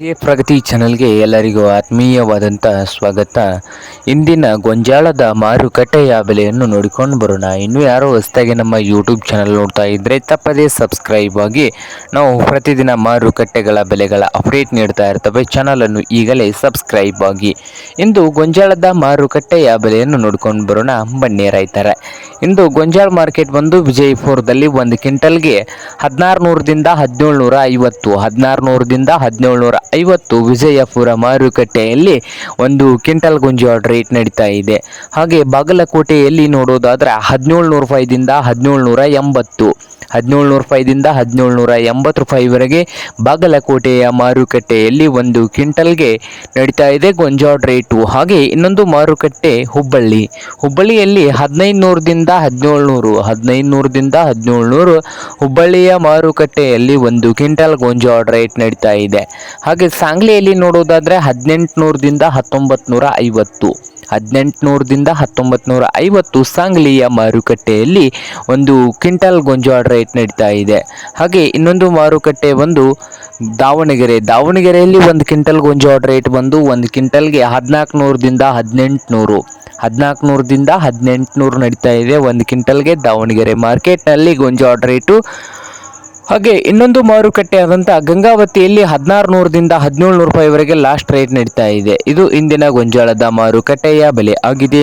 ಪ್ರಗತಿ ಚಾನಲ್ಗೆ ಎಲ್ಲರಿಗೂ ಆತ್ಮೀಯವಾದಂಥ ಸ್ವಾಗತ. ಇಂದಿನ ಗೊಂಜಾಳದ ಮಾರುಕಟ್ಟೆಯ ಬೆಲೆಯನ್ನು ನೋಡಿಕೊಂಡು ಬರೋಣ. ಇನ್ನು ಯಾರೋ ಹೊಸದಾಗಿ ನಮ್ಮ ಯೂಟ್ಯೂಬ್ ಚಾನಲ್ ನೋಡ್ತಾ ಇದ್ದರೆ ತಪ್ಪದೇ ಸಬ್ಸ್ಕ್ರೈಬ್ ಆಗಿ. ನಾವು ಪ್ರತಿದಿನ ಮಾರುಕಟ್ಟೆಗಳ ಬೆಲೆಗಳ ಅಪ್ಡೇಟ್ ನೀಡ್ತಾ ಇರ್ತವೆ. ಚಾನಲನ್ನು ಈಗಲೇ ಸಬ್ಸ್ಕ್ರೈಬ್ ಆಗಿ. ಇಂದು ಗೊಂಜಾಳದ ಮಾರುಕಟ್ಟೆಯ ಬೆಲೆಯನ್ನು ನೋಡ್ಕೊಂಡು ಬರೋಣ ಬನ್ನಿ ರೈತರ. ಇಂದು ಗೊಂಜಾಳ ಮಾರ್ಕೆಟ್ ಬಂದು ವಿಜಯಪುರದಲ್ಲಿ ಒಂದು ಕ್ವಿಂಟಲ್ಗೆ 1600ದಿಂದ 1750, 1600ದಿಂದ 1750 ವಿಜಯಪುರ ಮಾರುಕಟ್ಟೆಯಲ್ಲಿ ಒಂದು ಕ್ವಿಂಟಲ್ ಗೊಂಜಾಳ ರೇಟ್ ನಡೀತಾ ಇದೆ. ಹಾಗೆ ಬಾಗಲಕೋಟೆಯಲ್ಲಿ ನೋಡೋದಾದ್ರೆ 1700 ರೂಪಾಯಿದಿಂದ 1780, 1700 ರೂಪಾಯಿದಿಂದ 1780 ರೂಪಾಯಿವರೆಗೆ ಬಾಗಲಕೋಟೆಯ ಮಾರುಕಟ್ಟೆಯಲ್ಲಿ ಒಂದು ಕ್ವಿಂಟಲ್ಗೆ ನಡೀತಾ ಇದೆ ಗೊಂಜಾಳ ರೇಟು. ಹಾಗೆ ಇನ್ನೊಂದು ಮಾರುಕಟ್ಟೆ ಹುಬ್ಬಳ್ಳಿಯಲ್ಲಿ 1500ದಿಂದ 1700, 1500ದಿಂದ 1700 ಹುಬ್ಬಳ್ಳಿಯ ಮಾರುಕಟ್ಟೆಯಲ್ಲಿ ಒಂದು ಕ್ವಿಂಟಲ್ ಗೊಂಜಾಳ ರೇಟ್ ನಡೀತಾ ಇದೆ. ಹಾಗೆ ಸಾಂಗ್ಲಿಯಲ್ಲಿ ನೋಡೋದಾದ್ರೆ 1800ದಿಂದ 1950, 1800ದಿಂದ 1950 ಸಾಂಗ್ಲಿಯ ಮಾರುಕಟ್ಟೆಯಲ್ಲಿ ಒಂದು ಕ್ವಿಂಟಲ್ ಗೊಂಜಾಳ ರೇಟ್ ನಡೀತಾ ಇದೆ. ಹಾಗೆ ಇನ್ನೊಂದು ಮಾರುಕಟ್ಟೆ ಬಂದು ದಾವಣಗೆರೆಯಲ್ಲಿ ಒಂದು ಕ್ವಿಂಟಲ್ ಗೊಂಜಾಳ ರೇಟ್ ಬಂದು ಒಂದು ಕ್ವಿಂಟಲ್ಗೆ 1400ದಿಂದ 1800, 1400ದಿಂದ 1800 ನಡೀತಾ ಇದೆ ಒಂದು ಕ್ವಿಂಟಲ್ಗೆ ದಾವಣಗೆರೆ ಮಾರ್ಕೆಟ್ನಲ್ಲಿ ಗೊಂಜಾಳ ರೇಟು. ಹಾಗೆ ಇನ್ನೊಂದು ಮಾರುಕಟ್ಟೆ ಆದಂಥ ಗಂಗಾವತಿಯಲ್ಲಿ 1600ದಿಂದ 1700 ರೂಪಾಯಿವರೆಗೆ ಲಾಸ್ಟ್ ರೇಟ್ ನಡೀತಾ ಇದೆ. ಇದು ಇಂದಿನ ಗೊಂಜಾಳದ ಮಾರುಕಟ್ಟೆಯ ಬೆಲೆ ಆಗಿದೆ.